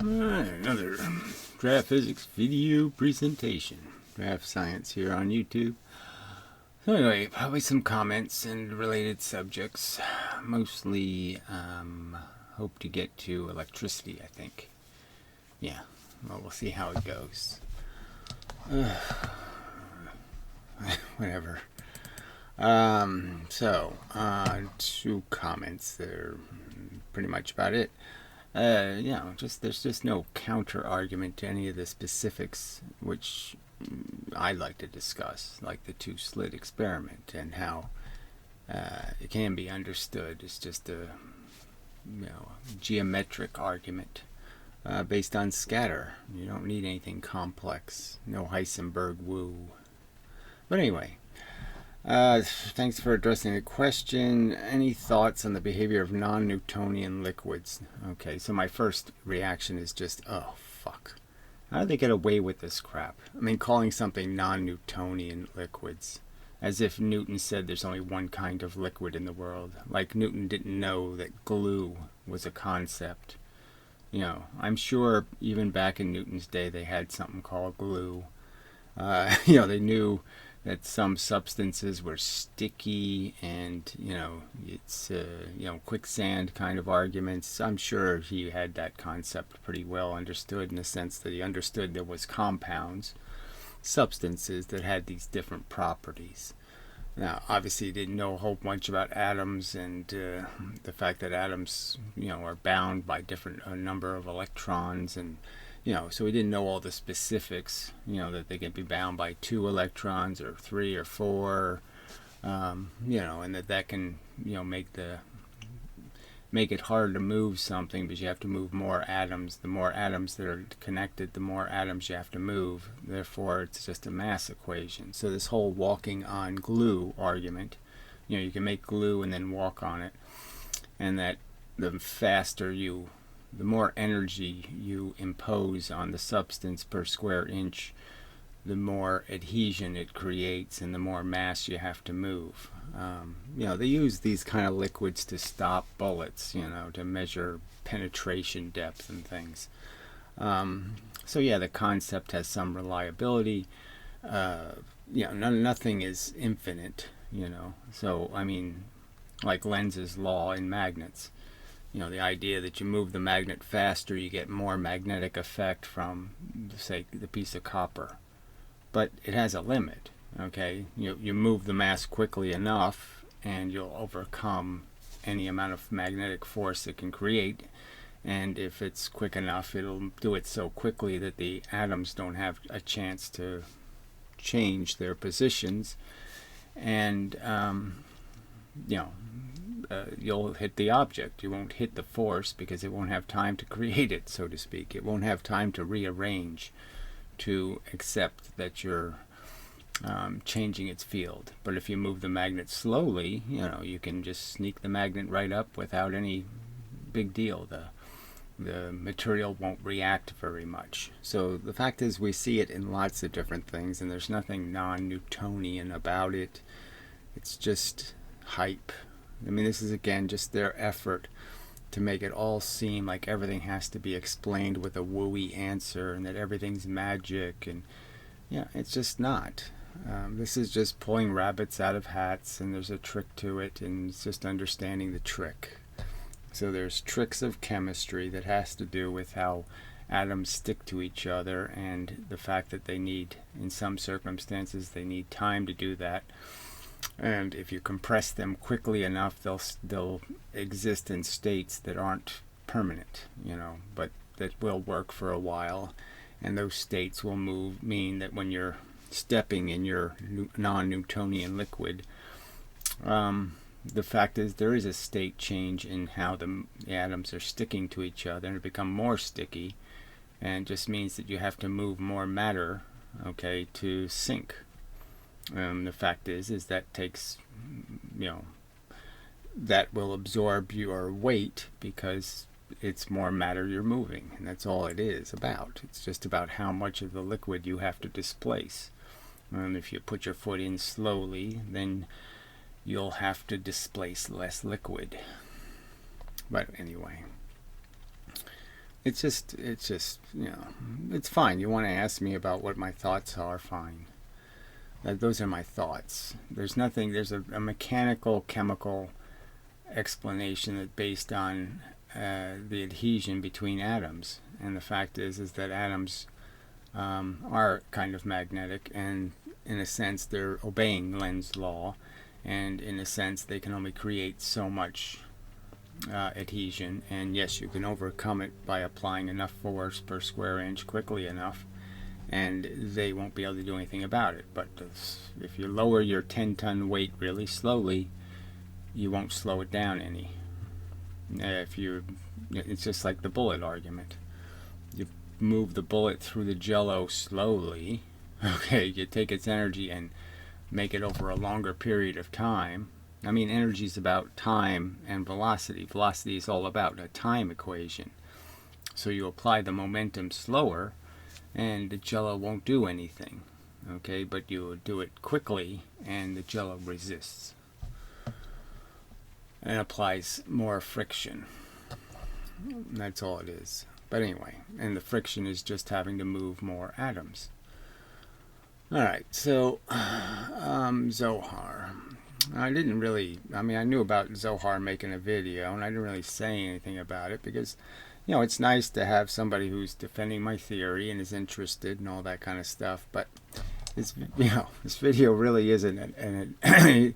Alright, another draft physics video presentation. DraftScience here on YouTube. So anyway, probably some comments and related subjects. Mostly hope to get to electricity, I think. Yeah, well, we'll see how it goes. Whatever. Two comments. They're pretty much about it. There's just no counter argument to any of the specifics which I'd like to discuss, like the two-slit experiment and how it can be understood. It's just a geometric argument based on scatter. You don't need anything complex. No Heisenberg woo. But anyway. Thanks for addressing the question. Any thoughts on the behavior of non-Newtonian liquids? Okay, so my first reaction is just, oh, fuck. How do they get away with this crap? I mean, calling something non-Newtonian liquids. As if Newton said there's only one kind of liquid in the world. Like Newton didn't know that glue was a concept. I'm sure even back in Newton's day they had something called glue. They knew that some substances were sticky and, it's, quicksand kind of arguments. I'm sure he had that concept pretty well understood in the sense that he understood there was compounds, substances that had these different properties. Now, obviously he didn't know a whole bunch about atoms and the fact that atoms, are bound by a number of electrons and so we didn't know all the specifics, that they can be bound by 2 electrons or 3 or 4, and that can, make it hard to move something because you have to move more atoms. The more atoms that are connected, the more atoms you have to move. Therefore, it's just a mass equation. So this whole walking on glue argument, you can make glue and then walk on it, and that the more energy you impose on the substance per square inch, the more adhesion it creates and the more mass you have to move. They use these kind of liquids to stop bullets, to measure penetration depth and things. The concept has some reliability. Nothing is infinite, So, I mean, like Lenz's law in magnets. The idea that you move the magnet faster, you get more magnetic effect from, say, the piece of copper. But it has a limit, okay? You move the mass quickly enough, and you'll overcome any amount of magnetic force it can create. And if it's quick enough, it'll do it so quickly that the atoms don't have a chance to change their positions. And, you'll hit the object. You won't hit the force because it won't have time to create it, so to speak. It won't have time to rearrange to accept that you're changing its field. But if you move the magnet slowly, you can just sneak the magnet right up without any big deal. The material won't react very much. So the fact is we see it in lots of different things, and there's nothing non-Newtonian about it. It's just hype. I mean, this is again just their effort to make it all seem like everything has to be explained with a wooey answer and that everything's magic, and it's just not. This is just pulling rabbits out of hats, and there's a trick to it, and it's just understanding the trick. So there's tricks of chemistry that has to do with how atoms stick to each other and the fact that they need, in some circumstances, they need time to do that. And if you compress them quickly enough, they'll exist in states that aren't permanent, but that will work for a while. And those states will mean that when you're stepping in your non-Newtonian liquid, the fact is there is a state change in how the atoms are sticking to each other, and it become more sticky, and it just means that you have to move more matter, okay, to sink. The fact is that takes, that will absorb your weight because it's more matter you're moving, and that's all it is about. It's just about how much of the liquid you have to displace. And if you put your foot in slowly, then you'll have to displace less liquid. But anyway, it's just, it's fine. You want to ask me about what my thoughts are, fine. Those are my thoughts. There's a mechanical, chemical explanation that's based on the adhesion between atoms. And the fact is that atoms are kind of magnetic, and in a sense they're obeying Lenz's law, and in a sense they can only create so much adhesion, and yes, you can overcome it by applying enough force per square inch quickly enough, and they won't be able to do anything about it. But if you lower your 10-ton weight really slowly, you won't slow it down any. It's just like the bullet argument. You move the bullet through the jello slowly, okay, you take its energy and make it over a longer period of time. I mean, energy is about time and velocity. Velocity is all about a time equation. So you apply the momentum slower, and the jello won't do anything, okay? But you do it quickly, and the jello resists and applies more friction. That's all it is. But anyway, and the friction is just having to move more atoms. All right, so Zohar. I knew about Zohar making a video, and I didn't really say anything about it because, it's nice to have somebody who's defending my theory and is interested and all that kind of stuff. But this video really isn't, and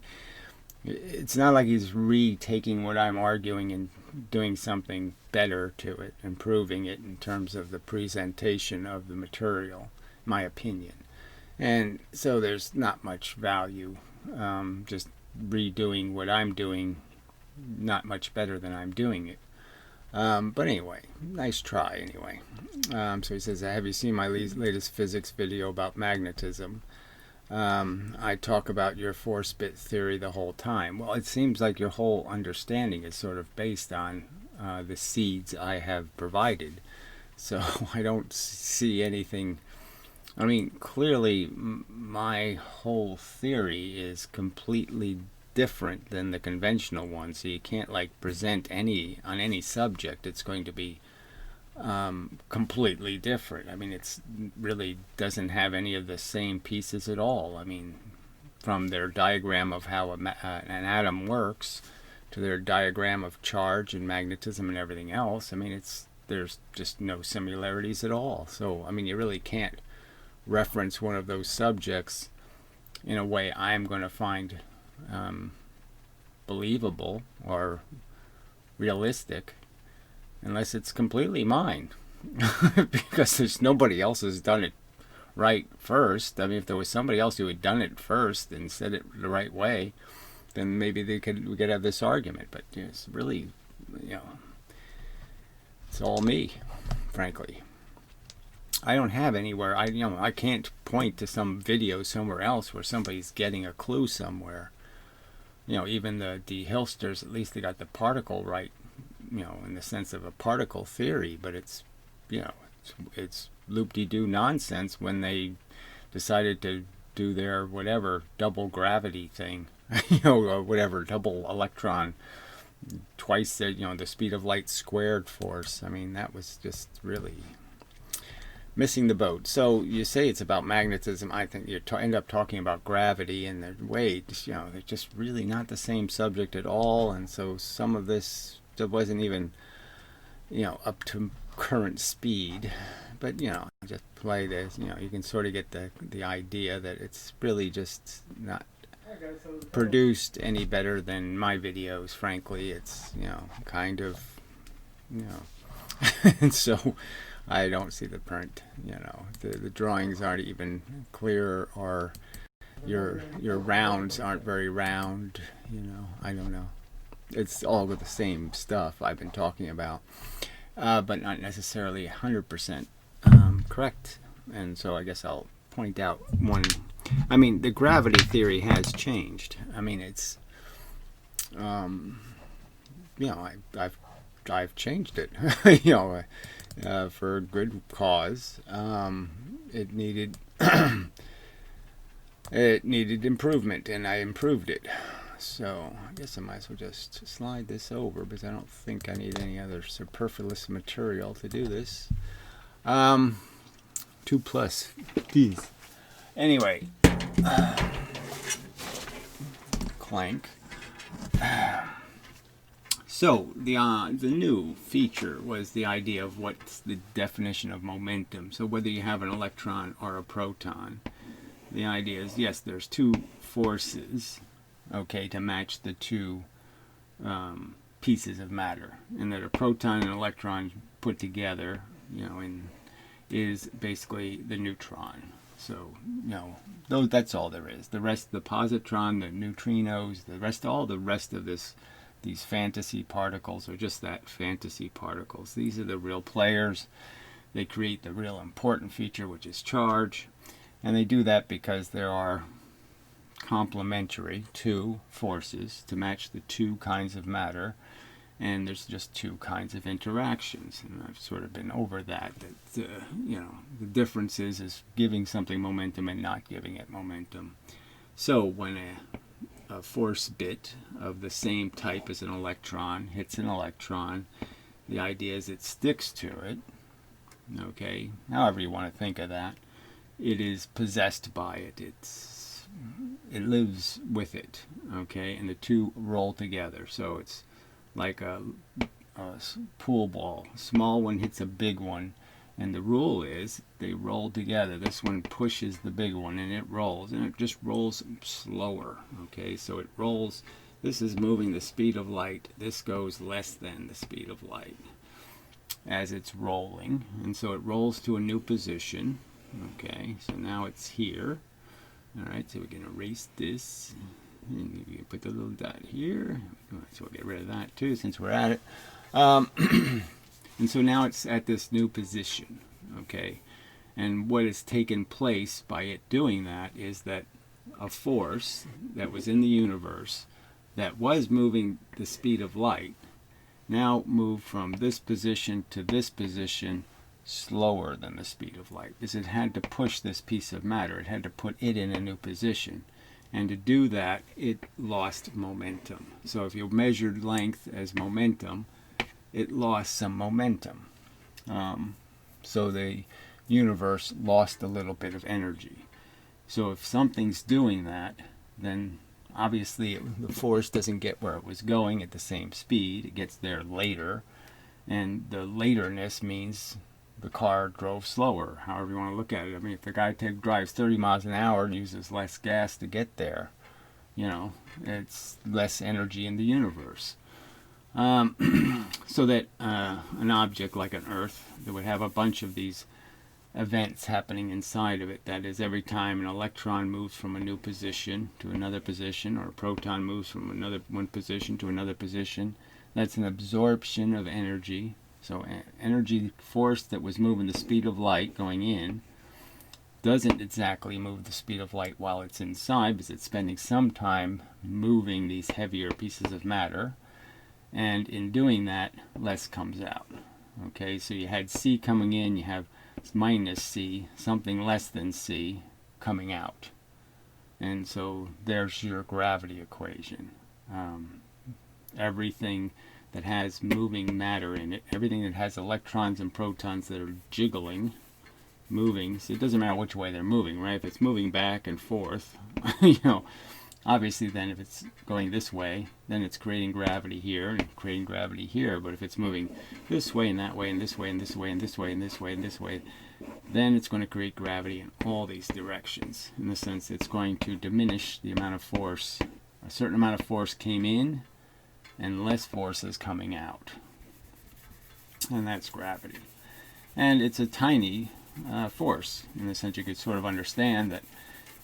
it's not like he's retaking what I'm arguing and doing something better to it, improving it in terms of the presentation of the material, my opinion. And so there's not much value, just redoing what I'm doing, not much better than I'm doing it. But anyway, nice try anyway. So he says, have you seen my latest physics video about magnetism? I talk about your force-bit theory the whole time. Well, it seems like your whole understanding is sort of based on the seeds I have provided. So I don't see anything. I mean, clearly my whole theory is completely different than the conventional one. So you can't present on any subject. It's going to be completely different. I mean, it's really doesn't have any of the same pieces at all. I mean, from their diagram of how an atom works to their diagram of charge and magnetism and everything else, I mean, there's just no similarities at all. So, I mean, you really can't reference one of those subjects in a way I'm going to find believable or realistic unless it's completely mine. Because there's nobody else has done it right first. I mean, if there was somebody else who had done it first and said it the right way, then maybe we could have this argument. But it's really, it's all me, frankly. I don't have anywhere. I can't point to some video somewhere else where somebody's getting a clue somewhere. Even the Hilsters, at least they got the particle right, in the sense of a particle theory, but it's loop-de-doo nonsense when they decided to do their whatever double gravity thing, or whatever double electron, twice the speed of light squared force. I mean, that was just really missing the boat. So you say it's about magnetism. I think you end up talking about gravity and the weight. They're just really not the same subject at all. And so some of this wasn't even, up to current speed. But just play this. You can sort of get the idea that it's really just not produced any better than my videos. Frankly, it's kind of and so I don't see the print. The drawings aren't even clear, or your rounds aren't very round. I don't know. It's all with the same stuff I've been talking about, but not necessarily 100% correct. And so I guess I'll point out one. I mean, the gravity theory has changed. I mean, it's I've changed it. For a good cause. It needed improvement, and I improved it. So I guess I might as well just slide this over because I don't think I need any other superfluous material to do this. 2 plus these. Anyway, clank. So the new feature was the idea of what's the definition of momentum. So whether you have an electron or a proton, the idea is, yes, there's two forces, okay, to match the two pieces of matter, and that a proton and electron put together, is basically the neutron. So, that's all there is. The rest, the positron, the neutrinos, all the rest of these fantasy particles are just that, fantasy particles. These are the real players. They create the real important feature, which is charge. And they do that because there are complementary two forces to match the two kinds of matter. And there's just two kinds of interactions. And I've sort of been over that the difference is giving something momentum and not giving it momentum. So when a force bit of the same type as an electron hits an electron, the idea is it sticks to it, okay, however you want to think of that. It is possessed by it. It lives with it, okay, and the two roll together. So it's like a pool ball. A small one hits a big one, and the rule is they roll together. This one pushes the big one, and it rolls, and it just rolls slower, okay? So it rolls. This is moving the speed of light. This goes less than the speed of light as it's rolling, and so it rolls to a new position, okay? So now it's here. All right, so we can erase this. And we can put the little dot here. So we'll get rid of that too since we're at it. And so now it's at this new position, okay? And what has taken place by it doing that is that a force that was in the universe that was moving the speed of light now moved from this position to this position slower than the speed of light. Because it had to push this piece of matter. It had to put it in a new position. And to do that, it lost momentum. So if you measured length as momentum, it lost some momentum. So the universe lost a little bit of energy. So if something's doing that, then obviously the force doesn't get where it was going at the same speed. It gets there later. And the laterness means the car drove slower, however you want to look at it. I mean, if the guy drives 30 miles an hour and uses less gas to get there, it's less energy in the universe. So that an object like an Earth that would have a bunch of these events happening inside of it, that is, every time an electron moves from a new position to another position, or a proton moves from one position to another position, that's an absorption of energy. So energy force that was moving the speed of light going in doesn't exactly move the speed of light while it's inside, because it's spending some time moving these heavier pieces of matter, and in doing that, less comes out. Okay, so you had C coming in, you have minus C, something less than C coming out. And so there's your gravity equation. Everything that has moving matter in it, everything that has electrons and protons that are jiggling, moving, so it doesn't matter which way they're moving, right? If it's moving back and forth, obviously then if it's going this way, then it's creating gravity here and creating gravity here. But if it's moving this way and that way and this way and this way and this way and this way and this way, then it's going to create gravity in all these directions. In the sense it's going to diminish the amount of force. A certain amount of force came in and less force is coming out. And that's gravity. And it's a tiny force. In the sense you could sort of understand that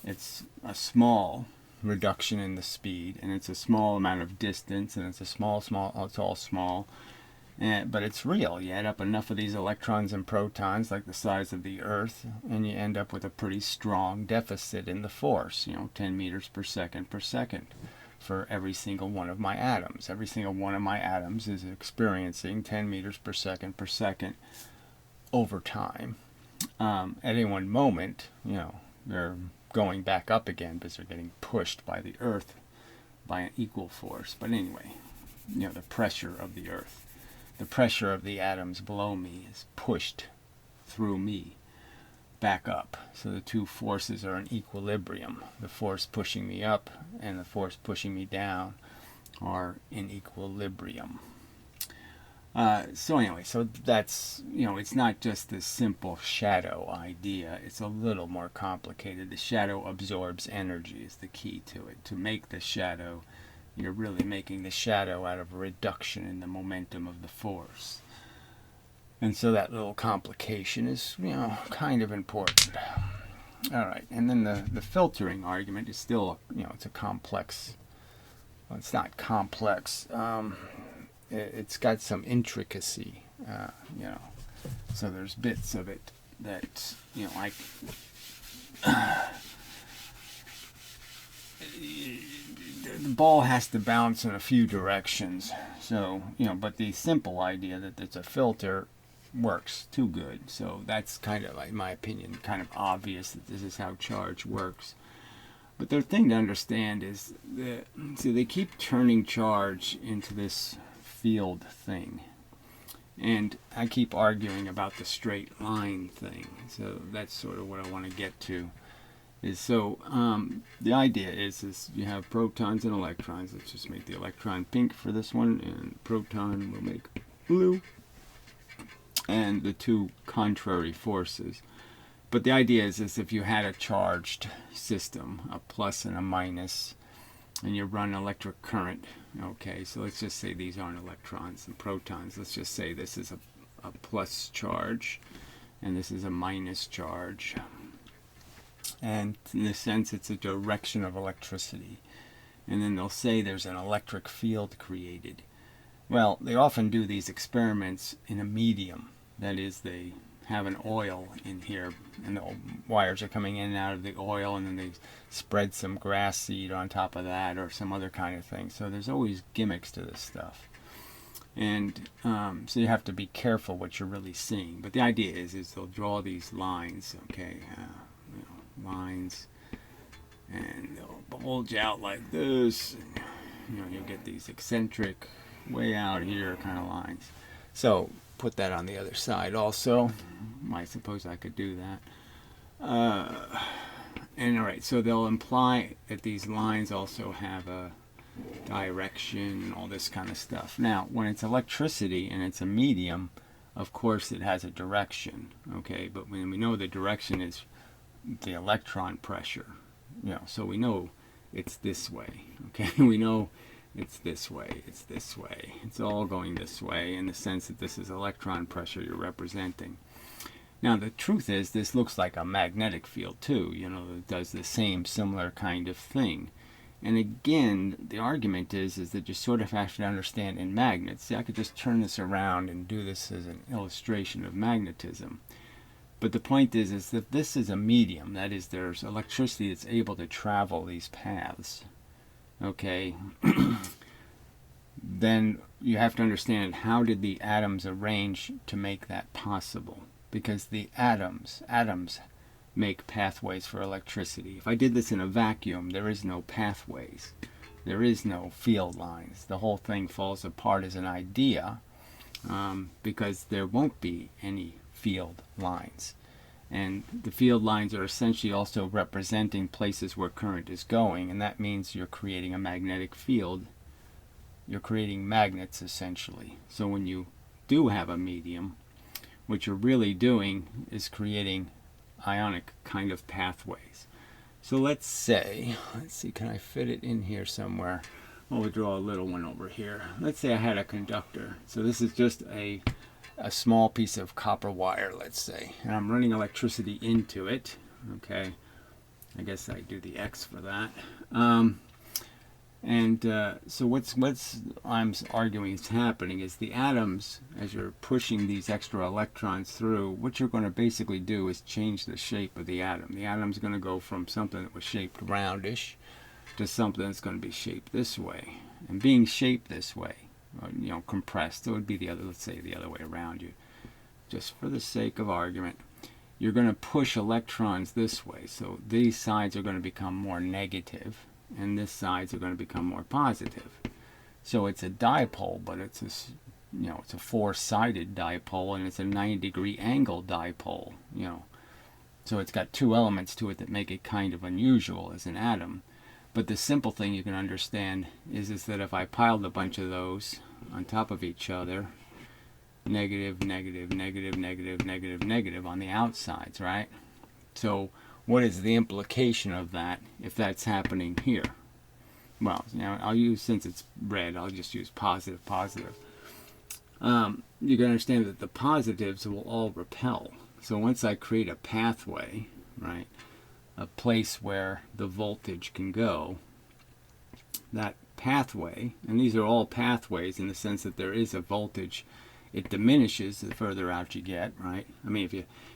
it's a small reduction in the speed, and it's a small amount of distance, and it's a small, it's all small. But it's real. You add up enough of these electrons and protons, like the size of the Earth, and you end up with a pretty strong deficit in the force, 10 meters per second for every single one of my atoms. Every single one of my atoms is experiencing 10 meters per second over time. At any one moment, they're going back up again because they're getting pushed by the Earth by an equal force. But anyway, you know, the pressure of the Earth, the pressure of the atoms below me is pushed through me back up. So the two forces are in equilibrium. The force pushing me up and the force pushing me down are in equilibrium. So anyway, so that's, you know, it's not just this simple shadow idea. It's a little more complicated. The shadow absorbs energy is the key to it. To make the shadow, you're really making the shadow out of a reduction in the momentum of the force. And so that little complication is, you know, kind of important. All right, and then the filtering argument is still, you know, it's a complex, well, it's not complex, it's got some intricacy, you know, so there's bits of it that, you know, like, the ball has to bounce in a few directions, so, you know, but the simple idea that it's a filter works too good. So that's kind of, in my opinion, kind of obvious that this is how charge works. But the thing to understand is that, see, they keep turning charge into this field thing, and I keep arguing about the straight line thing. So that's sort of what I want to get to. Is so the idea is you have protons and electrons. Let's just make the electron pink for this one, and proton will make blue. And the two contrary forces. But the idea is if you had a charged system, a plus and a minus, and you run electric current, okay, so let's just say these aren't electrons and protons. Let's just say this is a plus charge, and this is a minus charge. And in this sense, it's a direction of electricity. And then they'll say there's an electric field created. Well, they often do these experiments in a medium. That is, they have an oil in here, and the wires are coming in and out of the oil, and then they spread some grass seed on top of that, or some other kind of thing. So there's always gimmicks to this stuff. And so you have to be careful what you're really seeing. But the idea is they'll draw these lines, okay, you know, lines, and they'll bulge out like this. And, you know, you'll get these eccentric, way out here kind of lines. So put that on the other side also. I suppose I could do that. And all right, so they'll imply that these lines also have a direction and all this kind of stuff. Now, when it's electricity and it's a medium, of course it has a direction, okay? But when we know the direction is the electron pressure, you know, so we know it's this way, okay? We know it's this way, it's this way. It's all going this way in the sense that this is electron pressure you're representing. Now, the truth is this looks like a magnetic field too, you know, it does the same similar kind of thing. And again, the argument is that you sort of have to understand in magnets. See, I could just turn this around and do this as an illustration of magnetism. But the point is that this is a medium. That is, there's electricity that's able to travel these paths. Okay, then you have to understand how did the atoms arrange to make that possible? Because the atoms make pathways for electricity. If I did this in a vacuum, there is no pathways. There is no field lines. The whole thing falls apart as an idea because there won't be any field lines. And the field lines are essentially also representing places where current is going, and that means you're creating a magnetic field. You're creating magnets, essentially. So when you do have a medium, what you're really doing is creating ionic kind of pathways. So let's see, can I fit it in here somewhere? Well, we'll draw a little one over here. Let's say I had a conductor. So this is just a small piece of copper wire, let's say, and I'm running electricity into it. Okay, I guess I do the X for that. So what's I'm arguing is happening is the atoms, as you're pushing these extra electrons through, what you're going to basically do is change the shape of the atom. The atom's going to go from something that was shaped roundish to something that's going to be shaped this way. And being shaped this way, you know, compressed, it would be the other, let's say the other way around. You, just for the sake of argument, you're going to push electrons this way. So these sides are going to become more negative, and this sides are going to become more positive. So it's a dipole, but it's it's a four-sided dipole, and it's a 90-degree angle dipole. So it's got two elements to it that make it kind of unusual as an atom. But the simple thing you can understand is that if I piled a bunch of those on top of each other, negative, negative, negative, negative, negative, negative on the outsides, right? So what is the implication of that if that's happening here? Well, I'll use, since it's red, I'll just use positive, positive. You can understand that the positives will all repel. So once I create a pathway, right, a place where the voltage can go, that pathway, and these are all pathways in the sense that there is a voltage, it diminishes the further out you get, right? I mean,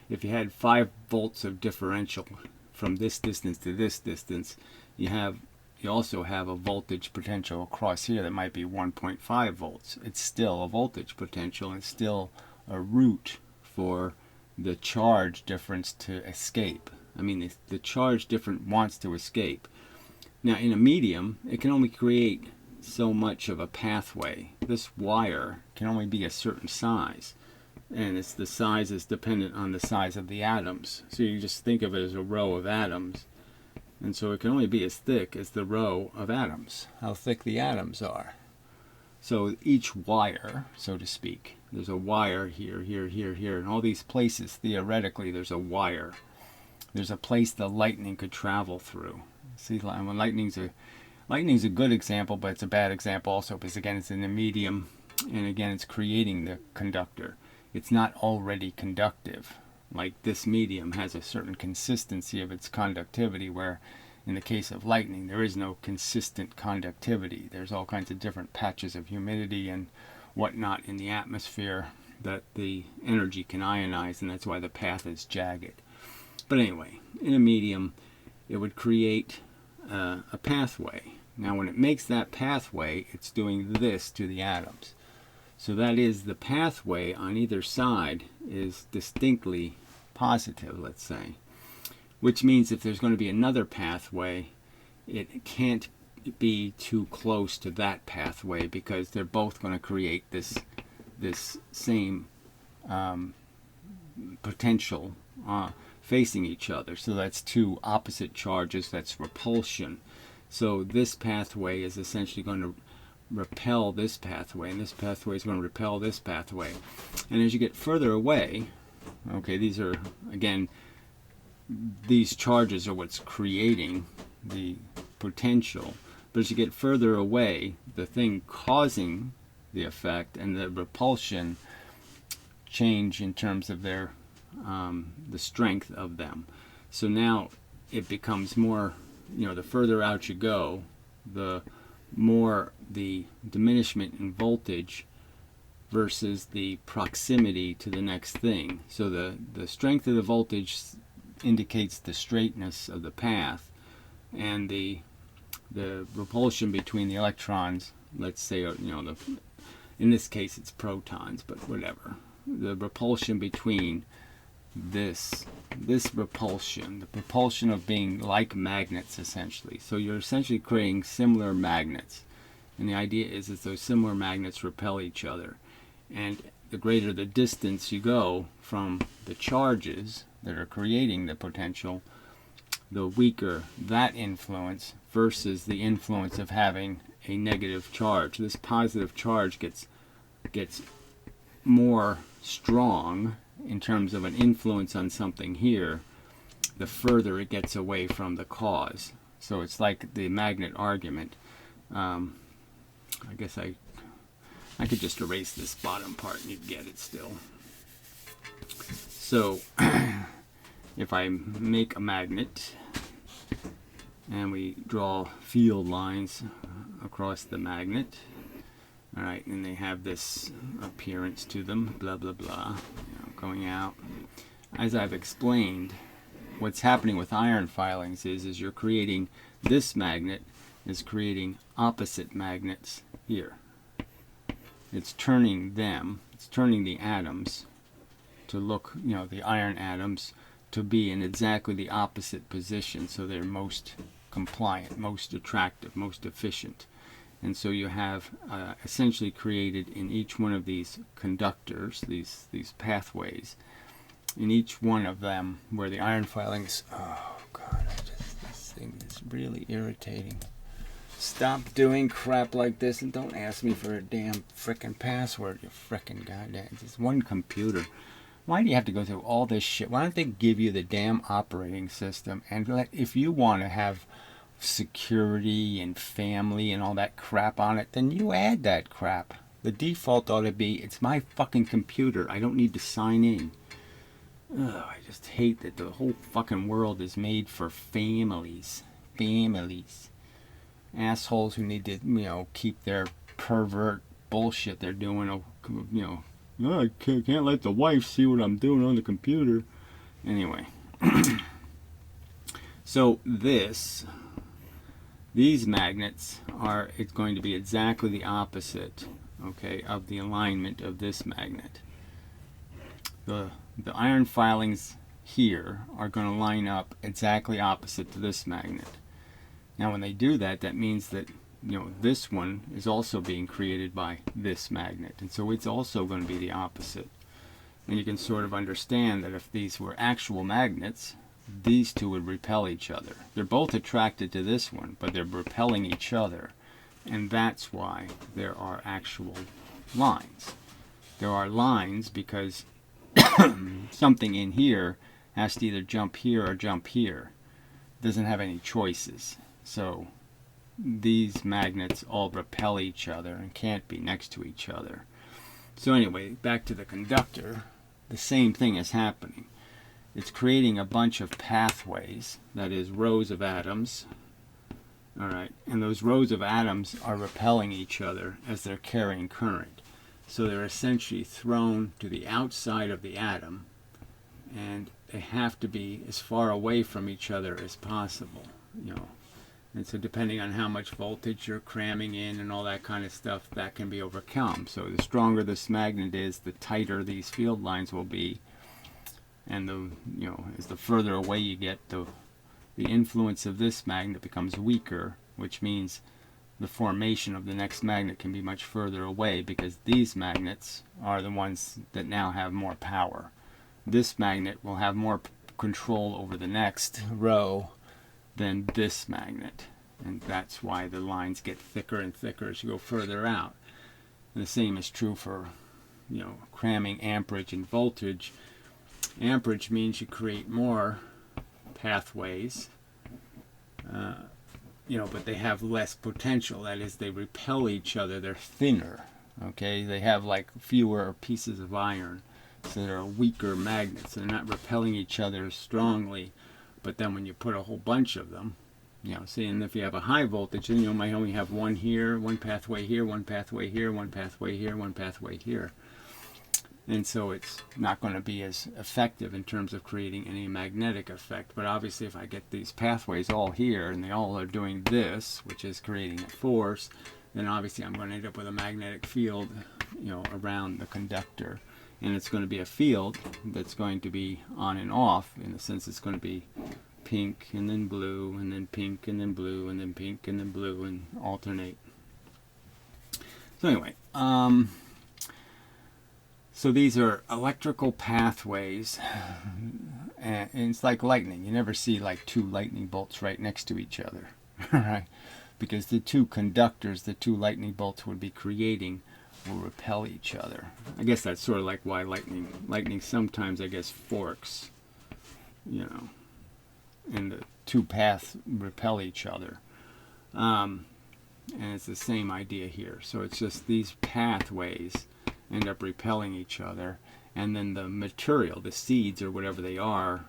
if you had 5 volts of differential from this distance to this distance, you also have a voltage potential across here that might be 1.5 volts. It's still a voltage potential, and it's still a route for the charge difference to escape. I mean, the charge difference wants to escape. Now, in a medium, it can only create so much of a pathway. This wire can only be a certain size, and the size is dependent on the size of the atoms. So you just think of it as a row of atoms, and so it can only be as thick as the row of atoms, how thick the atoms are. So each wire, so to speak, there's a wire here, here, here, here, and all these places, theoretically, there's a wire. There's a place the lightning could travel through. See, when lightning's a good example, but it's a bad example also, because again, it's in a medium, and again, it's creating the conductor. It's not already conductive. Like this medium has a certain consistency of its conductivity, where in the case of lightning, there is no consistent conductivity. There's all kinds of different patches of humidity and whatnot in the atmosphere that the energy can ionize, and that's why the path is jagged. But anyway, in a medium, it would create a pathway. Now, when it makes that pathway, it's doing this to the atoms. So that is, the pathway on either side is distinctly positive, let's say. Which means if there's going to be another pathway, it can't be too close to that pathway, because they're both going to create this same potential facing each other. So that's two opposite charges, that's repulsion. So this pathway is essentially going to repel this pathway, and this pathway is going to repel this pathway. And as you get further away, okay, these are, again, these charges are what's creating the potential. But as you get further away, the thing causing the effect and the repulsion change in terms of their the strength of them. So now it becomes more, the further out you go, the more the diminishment in voltage versus the proximity to the next thing. So the strength of the voltage indicates the straightness of the path, and the repulsion between the electrons, let's say, in this case it's protons, but whatever. The repulsion between this repulsion, the propulsion of being like magnets, essentially. So you're essentially creating similar magnets, and the idea is that those similar magnets repel each other, and the greater the distance you go from the charges that are creating the potential, the weaker that influence versus the influence of having a negative charge. This positive charge gets more strong in terms of an influence on something here, the further it gets away from the cause. So it's like the magnet argument. I guess I could just erase this bottom part and you'd get it still. So if I make a magnet and we draw field lines across the magnet, all right, and they have this appearance to them, blah blah blah, going out. As I've explained, what's happening with iron filings is you're creating, this magnet is creating opposite magnets here. It's turning them, it's turning the atoms to look, the iron atoms, to be in exactly the opposite position, so they're most compliant, most attractive, most efficient. And so you have essentially created in each one of these conductors, these pathways, in each one of them where the iron filings, oh God, this thing is really irritating. Stop doing crap like this and don't ask me for a damn frickin' password, you frickin' goddamn. It's just one computer. Why do you have to go through all this shit? Why don't they give you the damn operating system and if you want to have security and family and all that crap on it, then you add that crap. The default ought to be, it's my fucking computer. I don't need to sign in. Ugh, I just hate that the whole fucking world is made for families. Families. Assholes who need to, keep their pervert bullshit they're doing, oh, I can't let the wife see what I'm doing on the computer. Anyway. So these magnets it's going to be exactly the opposite, okay, of the alignment of this magnet. The iron filings here are going to line up exactly opposite to this magnet. Now when they do that, that means that this one is also being created by this magnet, and so it's also going to be the opposite. And you can sort of understand that if these were actual magnets, these two would repel each other. They're both attracted to this one, but they're repelling each other, and that's why there are actual lines. There are lines because something in here has to either jump here or jump here. It doesn't have any choices. So these magnets all repel each other and can't be next to each other. So anyway, back to the conductor, the same thing is happening. It's creating a bunch of pathways, that is rows of atoms. Alright, and those rows of atoms are repelling each other as they're carrying current. So they're essentially thrown to the outside of the atom, and they have to be as far away from each other as possible, And so depending on how much voltage you're cramming in and all that kind of stuff, that can be overcome. So the stronger this magnet is, the tighter these field lines will be. And as the further away you get, the influence of this magnet becomes weaker, which means the formation of the next magnet can be much further away because these magnets are the ones that now have more power. This magnet will have more control over the next row than this magnet, and that's why the lines get thicker and thicker as you go further out. And the same is true for cramming amperage and voltage. Amperage means you create more pathways, but they have less potential. That is, they repel each other. They're thinner, okay? They have like fewer pieces of iron, so they're weaker magnets. They're not repelling each other strongly. But then when you put a whole bunch of them, see, and if you have a high voltage, then you might only have one here, one pathway here, one pathway here, one pathway here, one pathway here. And so it's not going to be as effective in terms of creating any magnetic effect. But obviously if I get these pathways all here and they all are doing this, which is creating a force, then obviously I'm going to end up with a magnetic field, around the conductor. And it's going to be a field that's going to be on and off, in the sense it's going to be pink and then blue and then pink and then blue and then pink and then blue and alternate. So anyway, so these are electrical pathways, and it's like lightning. You never see like two lightning bolts right next to each other, right? Because the two conductors, the two lightning bolts would be creating, will repel each other. I guess that's sort of like why lightning sometimes, I guess, forks, and the two paths repel each other. And it's the same idea here. So it's just these pathways end up repelling each other, and then the material, the seeds or whatever they are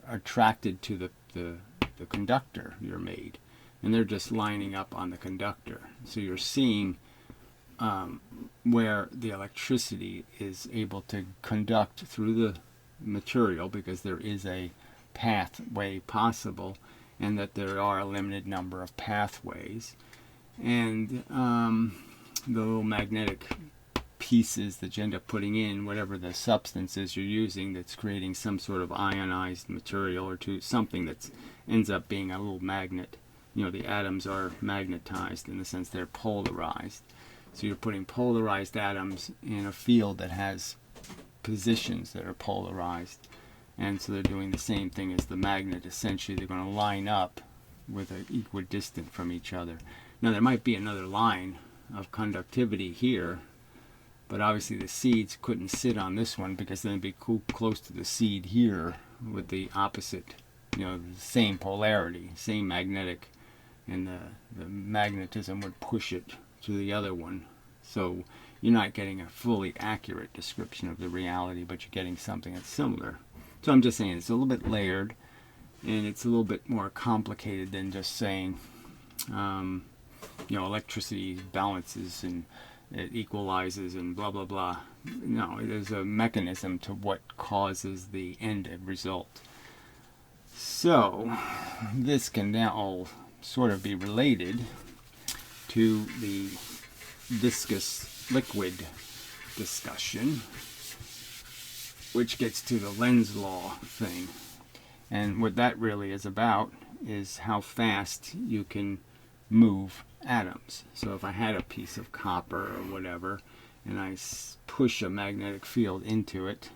attracted to the conductor you're made, and they're just lining up on the conductor. So you're seeing where the electricity is able to conduct through the material because there is a pathway possible, and that there are a limited number of pathways, and the little magnetic pieces that you end up putting in whatever the substance is you're using that's creating some sort of ionized material or something that ends up being a little magnet. You know, the atoms are magnetized in the sense they're polarized. So you're putting polarized atoms in a field that has positions that are polarized. And so they're doing the same thing as the magnet. Essentially, they're going to line up with an equidistant from each other. Now, there might be another line of conductivity here, but obviously the seeds couldn't sit on this one because then it'd be close to the seed here with the opposite, you know, the same polarity, same magnetic, and the magnetism would push it to the other one. So you're not getting a fully accurate description of the reality, but you're getting something that's similar. So I'm just saying it's a little bit layered, and it's a little bit more complicated than just saying, you know, electricity balances and it equalizes and blah blah blah. No, there's a mechanism to what causes the end result. So this can now all sort of be related to the viscous liquid discussion, which gets to the Lenz's law thing. And what that really is about is how fast you can move atoms. So if I had a piece of copper or whatever, and I push a magnetic field into it,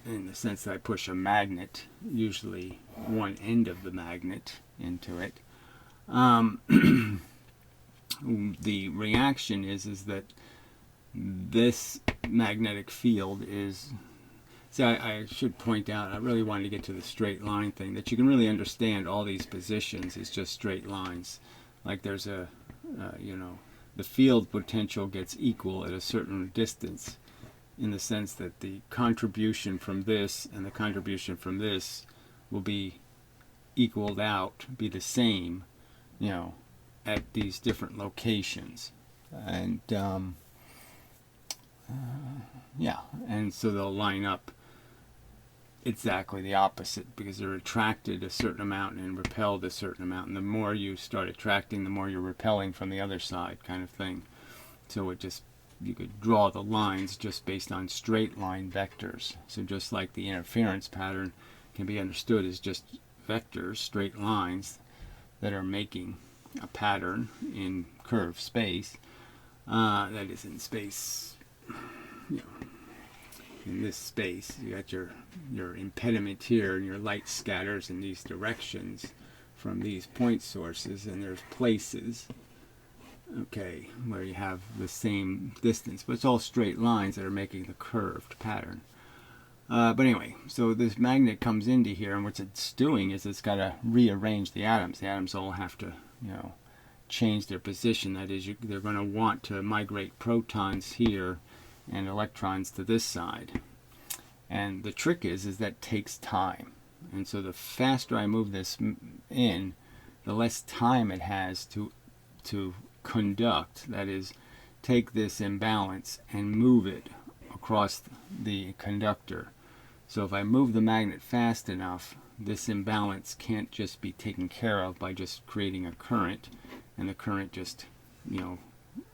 in the sense that I push a magnet, usually one end of the magnet into it, the reaction is that this magnetic field is... See, I should point out, I really wanted to get to the straight line thing, that you can really understand all these positions as just straight lines. Like there's a, you know, the field potential gets equal at a certain distance, in the sense that the contribution from this and the contribution from this will be equaled out, be the same, you know, at these different locations. And, yeah, and so they'll line up exactly the opposite, because they're attracted a certain amount and repelled a certain amount, and the more you start attracting, the more you're repelling from the other side, kind of thing. So it just, you could draw the lines just based on straight line vectors. So just like the interference pattern can be understood as just vectors, straight lines that are making a pattern in curved space, that is in space, you know, in this space, you got your impediment here, and your light scatters in these directions from these point sources, and there's places, okay, where you have the same distance, but it's all straight lines that are making the curved pattern. But anyway, so this magnet comes into here, and what it's doing is it's got to rearrange the atoms. The atoms all have to, you know, change their position. That is, they're going to want to migrate protons here and electrons to this side. And the trick is that takes time. And so the faster I move this in, the less time it has to conduct, that is, take this imbalance and move it across the conductor. So if I move the magnet fast enough, this imbalance can't just be taken care of by just creating a current, and the current just, you know,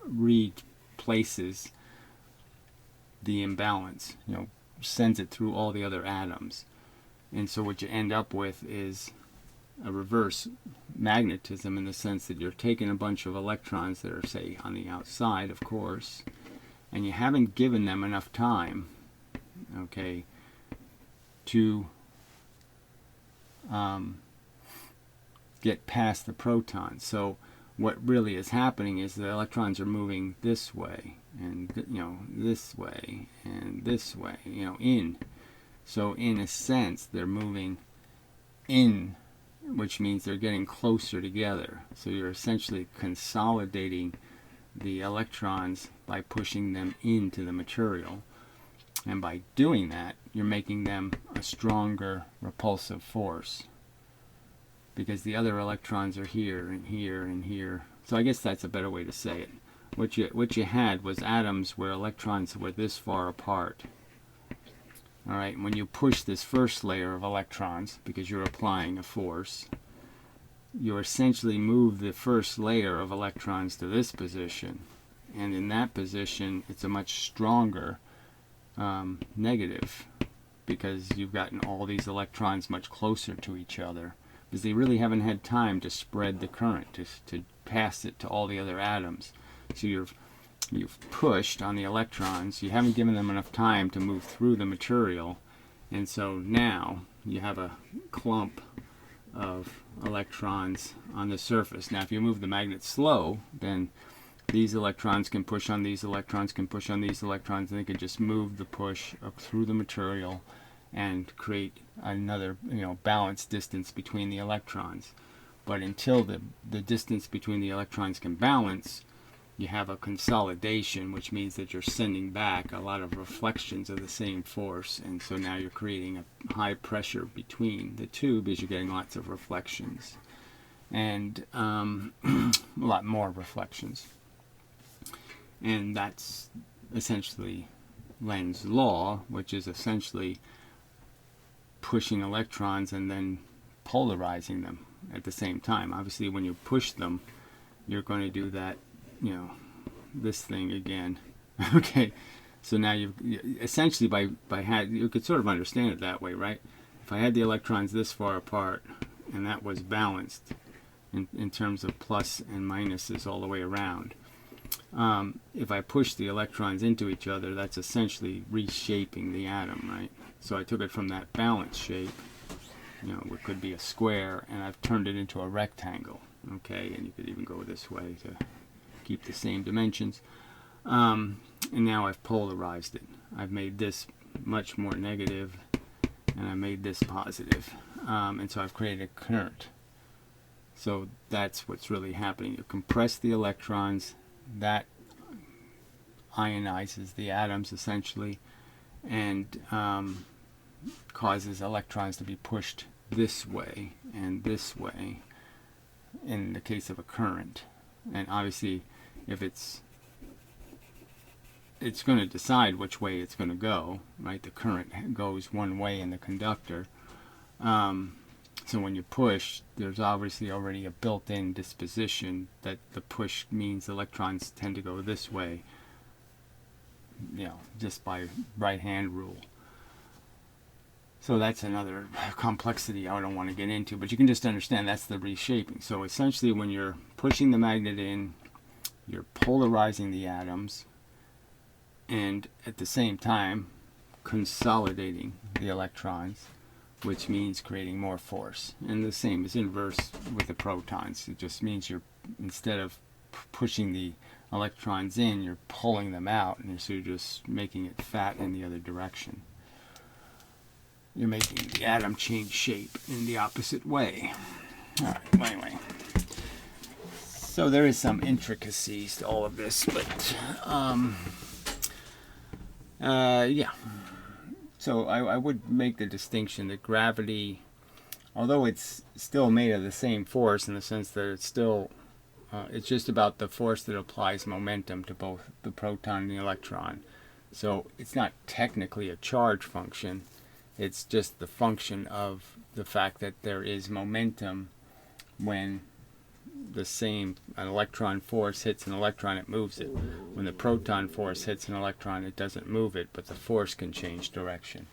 replaces the imbalance, you know, sends it through all the other atoms. And so what you end up with is a reverse magnetism, in the sense that you're taking a bunch of electrons that are, say, on the outside, of course, and you haven't given them enough time, okay, to get past the protons. So what really is happening is the electrons are moving this way, and, you know, this way, and this way, you know, in. So in a sense, they're moving in, which means they're getting closer together. So you're essentially consolidating the electrons by pushing them into the material. And by doing that, you're making them a stronger repulsive force, because the other electrons are here and here and here. So I guess that's a better way to say it. What you had was atoms where electrons were this far apart. All right, when you push this first layer of electrons, because you're applying a force, you essentially move the first layer of electrons to this position, and in that position it's a much stronger negative, because you've gotten all these electrons much closer to each other, because they really haven't had time to spread the current, to pass it to all the other atoms. So you've pushed on the electrons, you haven't given them enough time to move through the material, and so now you have a clump of electrons on the surface. Now if you move the magnet slow, then these electrons can push on these electrons, can push on these electrons, and they can just move the push up through the material and create another, balanced distance between the electrons. But until the distance between the electrons can balance, you have a consolidation, which means that you're sending back a lot of reflections of the same force, and so now you're creating a high pressure between the two because you're getting lots of reflections, and a lot more reflections. And that's essentially Lenz's law, which is essentially pushing electrons and then polarizing them at the same time. Obviously when you push them, you're going to do that, this thing again. Okay, so now you've essentially you could sort of understand it that way, right? If I had the electrons this far apart and that was balanced in terms of plus and minuses all the way around, if I push the electrons into each other, that's essentially reshaping the atom, right? So I took it from that balanced shape, it could be a square, and I've turned it into a rectangle, okay? And you could even go this way to keep the same dimensions. And now I've polarized it. I've made this much more negative, and I made this positive. And so I've created a current. So that's what's really happening. You compress the electrons, that ionizes the atoms essentially, and causes electrons to be pushed this way and this way in the case of a current. And obviously if it's going to decide which way it's going to go, right? The current goes one way in the conductor. So when you push, there's obviously already a built-in disposition that the push means electrons tend to go this way, just by right-hand rule. So that's another complexity I don't want to get into, but you can just understand that's the reshaping. So essentially when you're pushing the magnet in, you're polarizing the atoms, and at the same time consolidating the electrons, which means creating more force. And the same is inverse with the protons. It just means you're, instead of pushing the electrons in, you're pulling them out, and so you're just making it fat in the other direction. You're making the atom change shape in the opposite way. Alright, well, anyway. So there is some intricacies to all of this, but yeah. So I would make the distinction that gravity, although it's still made of the same force in the sense that it's still, it's just about the force that applies momentum to both the proton and the electron. So it's not technically a charge function. It's just the function of the fact that there is momentum when an electron force hits an electron, it moves it. When the proton force hits an electron, it doesn't move it, but the force can change direction.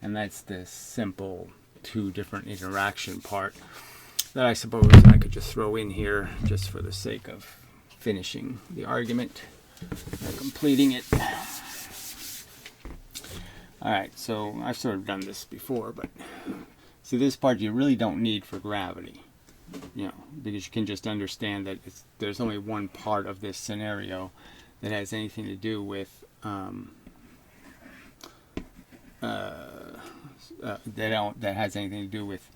And that's the simple two different interaction part that I suppose I could just throw in here just for the sake of finishing the argument, completing it. Alright, so I've sort of done this before, but see, this part you really don't need for gravity, because you can just understand that there's only one part of this scenario that has anything to do with that has anything to do with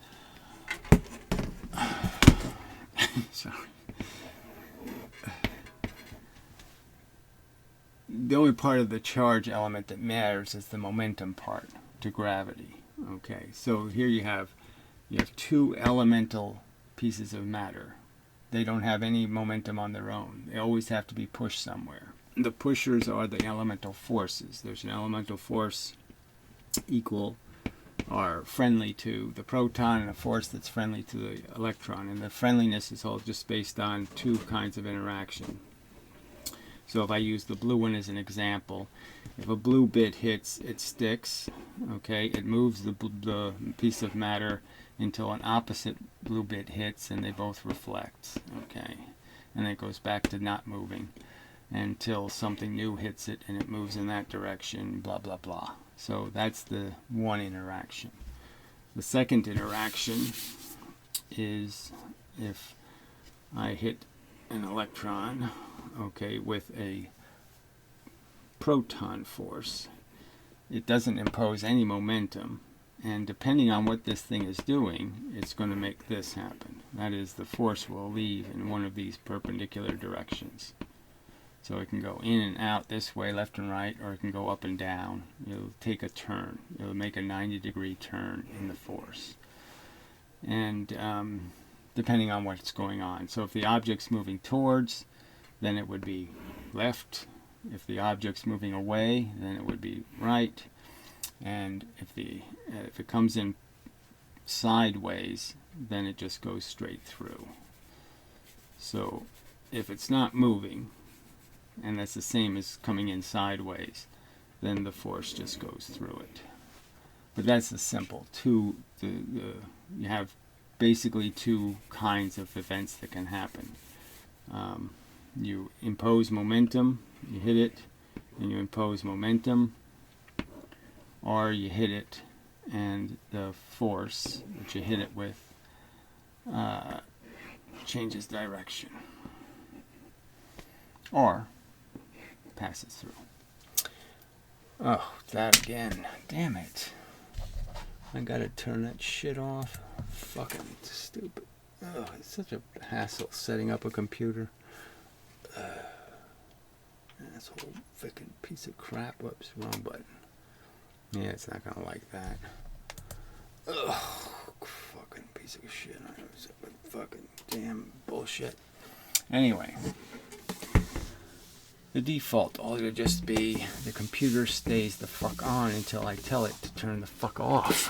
sorry. The only part of the charge element that matters is the momentum part to gravity. Okay, so here you have two elemental pieces of matter. They don't have any momentum on their own. They always have to be pushed somewhere. The pushers are the elemental forces. There's an elemental force equal or friendly to the proton and a force that's friendly to the electron. And the friendliness is all just based on two kinds of interaction. So if I use the blue one as an example, if a blue bit hits, it sticks. Okay, it moves the piece of matter until an opposite blue bit hits, and they both reflect. Okay, and then it goes back to not moving until something new hits it and it moves in that direction, blah blah blah. So that's the one interaction. The second interaction is if I hit an electron, okay, with a proton force. It doesn't impose any momentum, and depending on what this thing is doing, it's going to make this happen. That is, the force will leave in one of these perpendicular directions. So it can go in and out this way, left and right, or it can go up and down. It'll take a turn. It'll make a 90-degree turn in the force. And depending on what's going on. So if the object's moving towards, then it would be left. If the object's moving away, then it would be right. And if it comes in sideways, then it just goes straight through. So if it's not moving, and that's the same as coming in sideways, then the force just goes through it. But that's the simple. You have basically two kinds of events that can happen. You impose momentum, you hit it, and you impose momentum, or you hit it, and the force that you hit it with changes direction, or passes through. Oh, that again. Damn it. I gotta turn that shit off. Fucking stupid. Oh, it's such a hassle setting up a computer. Asshole fucking piece of crap. Whoops, wrong button. Yeah, it's not gonna like that. Ugh, fucking piece of shit. I was fucking damn bullshit. Anyway, the default ought to just be the computer stays the fuck on until I tell it to turn the fuck off.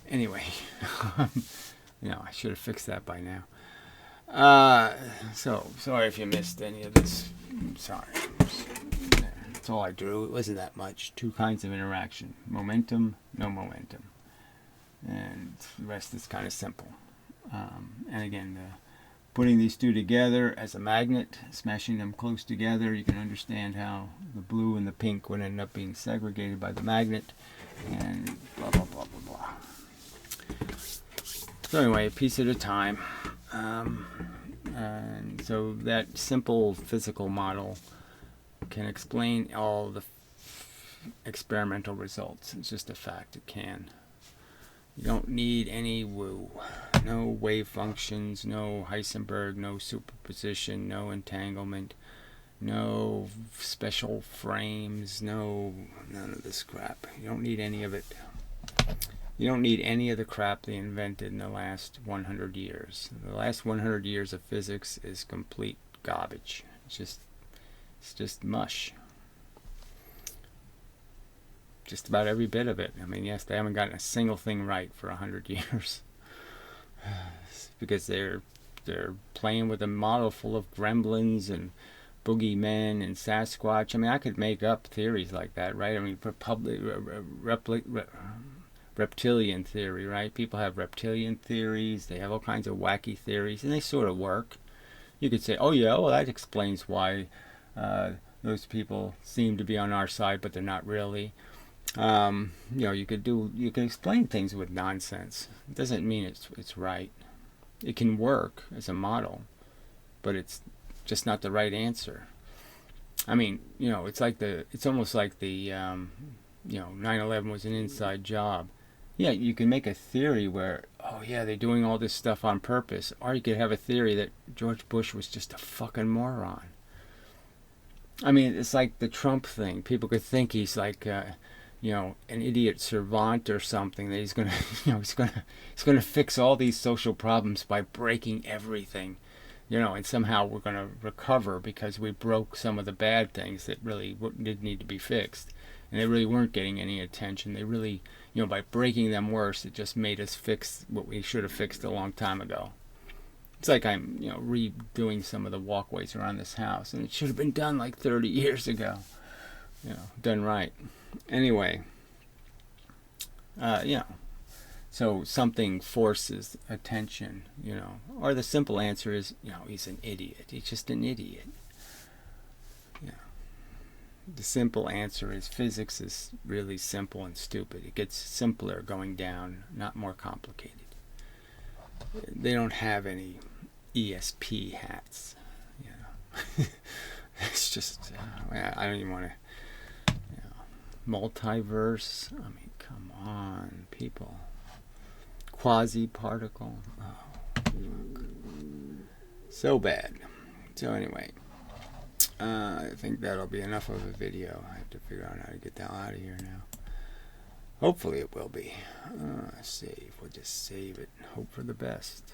Anyway, I should have fixed that by now. So sorry if you missed any of this. I'm sorry. That's all I drew. It wasn't that much. Two kinds of interaction: momentum, no momentum, and the rest is kind of simple. And again, putting these two together as a magnet, smashing them close together, you can understand how the blue and the pink would end up being segregated by the magnet, and blah blah blah blah blah. So anyway, a piece at a time. And so that simple physical model can explain all the experimental results. It's just a fact, it can. You don't need any woo. No wave functions, no Heisenberg, no superposition, no entanglement, no special frames, none of this crap. You don't need any of it. You don't need any of the crap they invented in the last 100 years. The last 100 years of physics is complete garbage. It's just mush. Just about every bit of it. I mean, yes, they haven't gotten a single thing right for 100 years. Because they're playing with a model full of gremlins and boogeymen and Sasquatch. I mean, I could make up theories like that, right? I mean, reptilian theory, right? People have reptilian theories. They have all kinds of wacky theories, and they sort of work. You could say, oh yeah, well that explains why those people seem to be on our side, but they're not really. You can explain things with nonsense. It doesn't mean it's right. It can work as a model, but it's just not the right answer. I mean, it's almost like the 9/11 was an inside job. Yeah, you can make a theory where, oh yeah, they're doing all this stuff on purpose. Or you could have a theory that George Bush was just a fucking moron. I mean, it's like the Trump thing. People could think he's like, an idiot savant or something. That he's gonna, he's gonna fix all these social problems by breaking everything. And somehow we're gonna recover because we broke some of the bad things that really did need to be fixed. And they really weren't getting any attention. They really, by breaking them worse, it just made us fix what we should have fixed a long time ago. It's like I'm, redoing some of the walkways around this house, and it should have been done like 30 years ago. Done right. Anyway, so something forces attention, or the simple answer is, he's an idiot. He's just an idiot. The simple answer is physics is really simple and stupid. It gets simpler going down, not more complicated. They don't have any ESP hats. It's just, I don't even want to, multiverse. I mean, come on, people. Quasi-particle. Oh, fuck. So bad. So anyway, I think that'll be enough of a video. I have to figure out how to get the hell out of here now. Hopefully it will be. Save. We'll just save it and hope for the best.